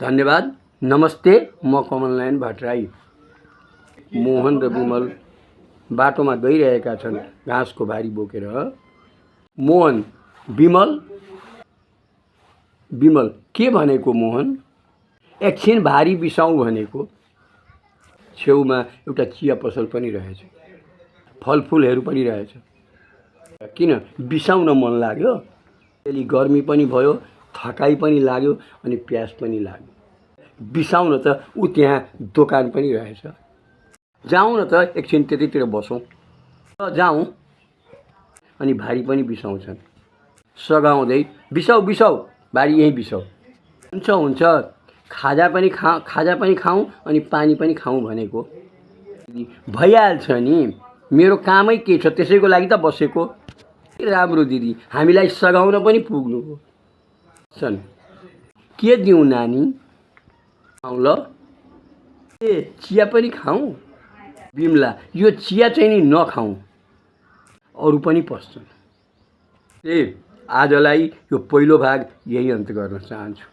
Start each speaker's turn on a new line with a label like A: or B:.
A: धन्यवाद। नमस्ते, म कमलनारायण भट्टराई। मोहन र विमल बाटोमा गइरहेका छन् घाँसको भारी बोकेर। मोहन, विमल विमल के भनेको मोहन? एकछिन भारी बिसाउँ भनेको। छेउमा एउटा चिया पसल पनि रहेछ, फलफुलहरू पनि रहेछ। किन बिसाउन मन लाग्यो? त्यसले गर्मी पनि भयो, थकाइ पनि लाग्यो अनि प्यास पनि लाग्यो। बिसाउन त ऊ त्यहाँ दोकान पनि रहेछ। जाउँ न त एकछिन त्यतैतिर बसौँ। जाउँ। अनि भारी पनि बिसाउँछन् सघाउँदै। बिसाउ बिसाउ, भारी यहीँ बिसाउ। हुन्छ हुन्छ, खाजा पनि खाऊँ अनि पानी पनि खाऊँ भनेको। भइहाल्छ नि, मेरो कामै के छ, त्यसैको लागि त बसेको। राम्रो दिदी, हामीलाई सघाउन पनि पुग्नु हो। के दिउँ नानी? खाउँ ल। चिया पनि खाऊँ? बिमला, यो चिया चाहिँ नि नखाऊँ, अरू पनि पस्छन्। आजलाई यो पहिलो भाग यही अन्त गर्न चाहन्छु।